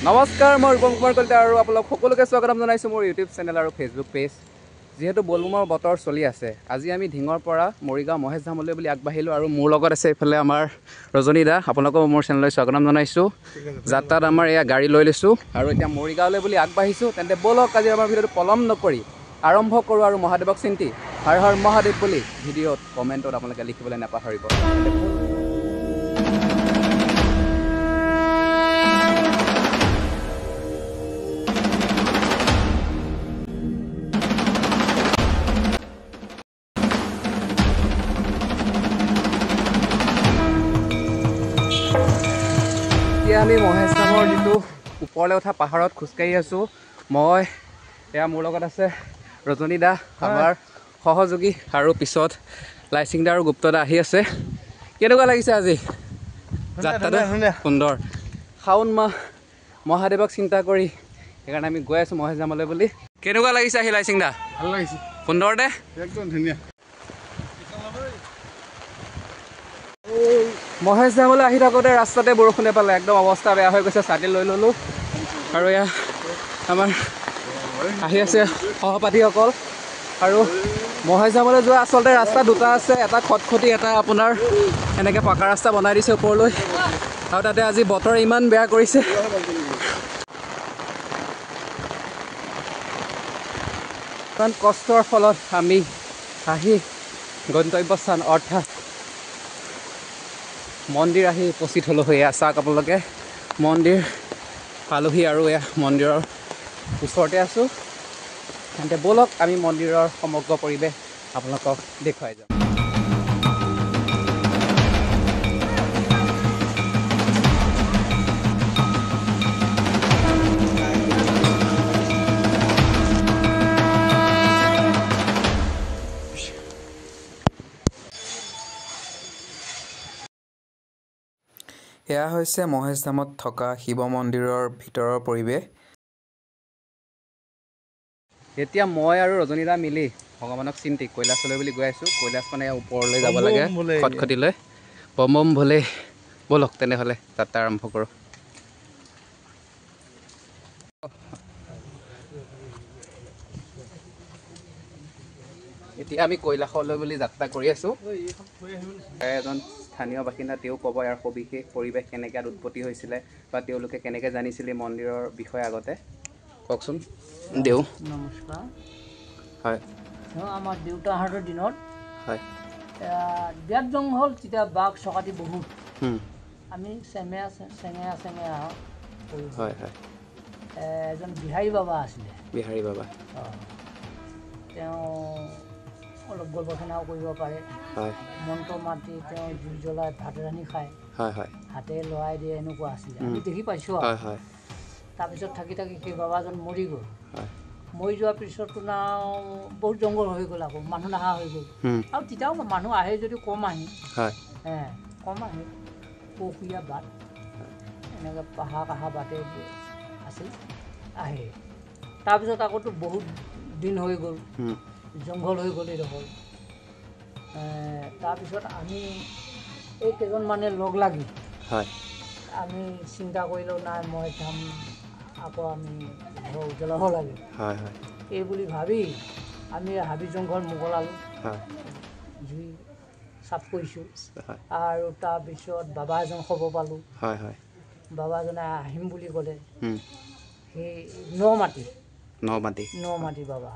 নমস্কাৰ, মই ৰূপম কুমাৰ কলিতা আৰু আপোনালোক সকলোকে স্বাগতম জনাইছোঁ মোৰ ইউটিউব চেনেল আৰু ফেচবুক পেজ। যিহেতু বলবমৰ বতৰ চলি আছে, আজি আমি ঢিঙৰ পৰা মৰিগাঁও মহেশ ধামলৈ বুলি আগবাঢ়িলোঁ আৰু মোৰ লগত আছে এইফালে আমাৰ ৰজনী দা। আপোনালোকক মোৰ চেনেললৈ স্বাগতম জনাইছোঁ। যাত্ৰাত আমাৰ এয়া গাড়ী লৈ লৈছোঁ আৰু এতিয়া মৰিগাঁৱলৈ বুলি আগবাঢ়িছোঁ। তেন্তে ব'লক আজি আমাৰ ভিডিঅ'টো পলম নকৰি আৰম্ভ কৰোঁ আৰু মহাদেৱক চিন্তি হৰ হৰ মহাদেৱ বুলি ভিডিঅ'ত কমেণ্টত আপোনালোকে লিখিবলৈ নাপাহৰিব। এতিয়া আমি মহেশ ধামৰ যিটো ওপৰলৈ উঠা পাহাৰত খোজকাঢ়ি আছোঁ। মই এয়া মোৰ লগত আছে ৰজনী দা, আমাৰ সহযোগী, আৰু পিছত লাইচিং দা আৰু গুপ্ত দা আহি আছে। কেনেকুৱা লাগিছে আজি যাত্ৰাটো? সুন্দৰ। শাওণ মাহ, মহাদেৱক চিন্তা কৰি সেইকাৰণে আমি গৈ আছোঁ মহেশ ধামলৈ বুলি। কেনেকুৱা লাগিছে আহি লাইচিং দা? ভাল লাগিছে, সুন্দৰ দে, একদম ধুনীয়া। মহেশ ধামলৈ আহি থাকোঁতে ৰাস্তাতে বৰষুণে পালে, একদম অৱস্থা বেয়া হৈ গৈছে। ছাতি লৈ ল'লোঁ আৰু এয়া আমাৰ আহি আছে সহপাঠীসকল। আৰু মহেশ ধামলৈ যোৱা আচলতে ৰাস্তা দুটা আছে, এটা খটখটি, এটা আপোনাৰ এনেকৈ পকা ৰাস্তা বনাই দিছে ওপৰলৈ। আৰু তাতে আজি বতৰ ইমান বেয়া কৰিছে। ইমান কষ্টৰ ফলত আমি আহি গন্তব্যস্থান অৰ্থাৎ মন্দিৰ আহি উপস্থিত হ'লোঁ। এয়া চাওক আপোনালোকে, মন্দিৰ পালোহি আৰু এয়া মন্দিৰৰ ওচৰতে আছোঁ। তেন্তে ব'লক আমি মন্দিৰৰ সমগ্ৰ পৰিৱেশ আপোনালোকক দেখুৱাই যাম। এয়া হৈছে মহেশ ধামত থকা শিৱ মন্দিৰৰ ভিতৰৰ পৰিৱেশ। এতিয়া মই আৰু ৰজনী দা মিলি ভগৱানক চিন্তি কৈলাশলৈ বুলি গৈ আছোঁ। কৈলাশ মানে ওপৰলৈ যাব লাগে খটখটিলৈ। বম বম ভলে। ব'লক তেনেহ'লে যাত্ৰা আৰম্ভ কৰোঁ। এতিয়া আমি কৈলাশলৈ বুলি যাত্ৰা কৰি আছোঁ। এজন স্থানীয় বাসিন্দা, তেওঁ ক'ব ইয়াৰ সবিশেষ পৰিৱেশ কেনেকৈ উৎপত্তি হৈছিলে বা তেওঁলোকে কেনেকৈ জানিছিলে মন্দিৰৰ বিষয়ে আগতে। কওকচোন দেউ। নমস্কাৰ। হয় আমাৰ দেউতাহঁতৰ দিনত হয় বিৰাট জংঘল, তেতিয়া বাঘ চকাতি বহুত। হুম, আমি চেঙেৰা কৰোঁ। হয় হয়। এজন বিহাৰী বাবা আছিলে। বিহাৰী বাবা। তেওঁ অলপ গৱেষণাও কৰিব পাৰে। হয় মন্ত্ৰ মাতি তেওঁ জুই জ্বলাই ভাত ৰান্ধি খায়, হয় হয়। হাতে লৰাই দিয়ে, এনেকুৱা আছিলে। আমি দেখি পাইছোঁ হয় আৰু। হয় তাৰপিছত থাকি থাকি সেই বাবাজন মৰি গ'ল। হয়। মৰি যোৱাৰ পিছতো বহুত জংঘল হৈ গ'ল, আকৌ মানুহ নহা হৈ গ'ল। আৰু তেতিয়াও মানুহ আহে যদিও কম আহে, হয় কম আহে। পৰখুৰীয়া বাট এনেকৈ পাহাৰ বাটে আছিল, আহে। তাৰপিছত আকৌতো বহুত দিন হৈ গ'ল, জংঘল হৈ গ'ল এইডোখৰ। তাৰপিছত আমি এই কেইজনমানে লগ লাগি আমি চিন্তা কৰিলোঁ, নাই মই যাম, আকৌ আমি ঘৰ উজ্বলাব লাগে। হয় হয়। এই বুলি ভাবি আমি হাবি জংঘল মোকলালোঁ, জুই চাফ কৰিছোঁ। আৰু তাৰপিছত বাবা এজন খবৰ পালোঁ। হয় হয়। বাবাজনে আহিম বুলি ক'লে। সেই ন মাটি বাবা,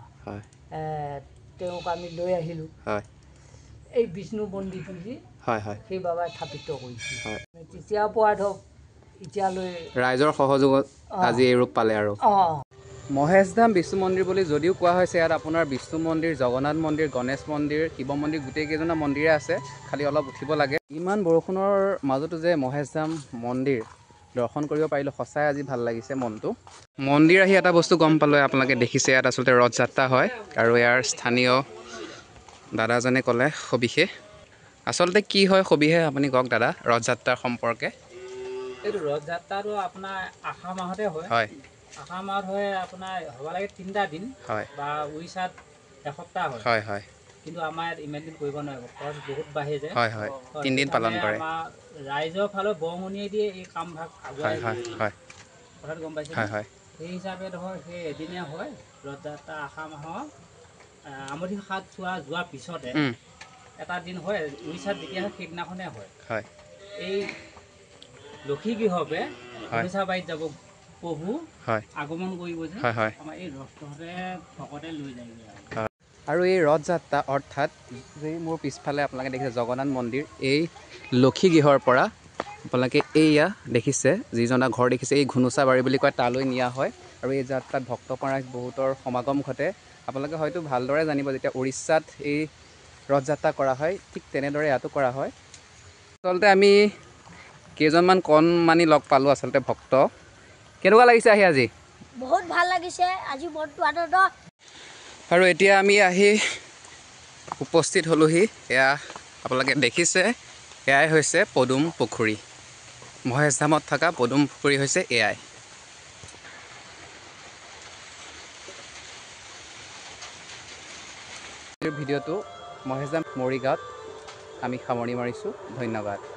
তেওঁক আমি লৈ আহিলোঁ। এই বিষ্ণু মন্দিৰটো যি সেই বাবাই স্থাপিত কৰিছিল। তেতিয়াৰ পৰা ধৰক এতিয়ালৈ ৰাইজৰ সহযোগত আজি এই ৰূপ পালে আৰু। মহেশ ধাম বিষ্ণু মন্দিৰ বুলি যদিও কোৱা হৈছে, ইয়াত আপোনাৰ বিষ্ণু মন্দিৰ, জগন্নাথ মন্দিৰ, গণেশ মন্দিৰ, শিৱ মন্দিৰ গোটেইকেইজনৰ মন্দিৰে আছে, খালি অলপ উঠিব লাগে। ইমান বৰষুণৰ মাজতো যে মহেশ ধাম মন্দিৰ দৰ্শন কৰিব পাৰিলোঁ, সঁচাই আজি ভাল লাগিছে মনটো। মন্দিৰ আহি এটা বস্তু গম পালোঁ, আপোনালোকে দেখিছে ইয়াত আচলতে ৰথযাত্ৰা হয়। আৰু ইয়াৰ স্থানীয় দাদাজনে ক'লে সবিশেষ। আচলতে কি হয় সবিশেষ আপুনি কওক দাদা, ৰথযাত্ৰাৰ সম্পৰ্কে। এইটো ৰথযাত্ৰাটো আপোনাৰ আহাৰ মাহতে হয়। আহাৰ মাহত হয়, আপোনাৰ হ'ব লাগে 3টা দিন, বা উৰিষ্যাত এসপ্তাহ হয়। কিন্তু আমাৰ ইয়াত ইমান দিন কৰিব নোৱাৰিব, খৰচ বহুত বাঢ়ে যে। 3 দিন পালন কৰে। আমাৰ ৰাইজৰ ফালৰ বৰঙণিয়ে দিয়ে এই কামভাগ আগুৱাই। কথাটো গম পাইছে হয় হয় সেই হিচাপে ধৰ সেই এদিনীয়া হয় ৰথযাত্ৰা আহাৰ মাহৰ আমঠি সাত যোৱাৰ পিছতে এটা দিন হয় উৰিষ্যাত যেতিয়া হয় সেইদিনাখনে হয় হয় এই লক্ষীগৃহপে উৰিষ্যাবাৰীত যাব প্ৰভু হয় আগমন কৰিব যে হয় হয় আমাৰ এই ৰথতে ভকতে লৈ যায়গৈ আৰু এই ৰথযাত্ৰা অৰ্থাৎ যে মোৰ পিছফালে আপোনালোকে দেখিছে জগন্নাথ মন্দিৰ এই লক্ষীগৃহৰ পৰা আপোনালোকে এইয়া দেখিছে যিজনা ঘৰ দেখিছে এই ঘুনুচাবাৰী বুলি কয় তালৈ নিয়া হয় আৰু এই যাত্ৰাত ভক্তপৰাগ বহুতৰ সমাগম ঘটে আপোনালোকে হয়তো ভালদৰে জানিব যেতিয়া উৰিষ্যাত এই ৰথযাত্ৰা কৰা হয় ঠিক তেনেদৰে ইয়াতো কৰা হয় আচলতে আমি কেইজনমান কণমানি লগ পালোঁ আচলতে ভক্ত কেনেকুৱা লাগিছে আহি আজি বহুত ভাল লাগিছে আজি মনটো আনন্দ আৰু এতিয়া আমি আহি উপস্থিত হ'লোহি এয়া আপোনালোকে দেখিছে এয়াই হৈছে পদুম পুখুৰী মহেশধামত থকা পদুম পুখুৰী হৈছে এয়াই ভিডিঅ'টো মহেশধাম মৰিগাঁৱত আমি সামৰণি মাৰিছোঁ ধন্যবাদ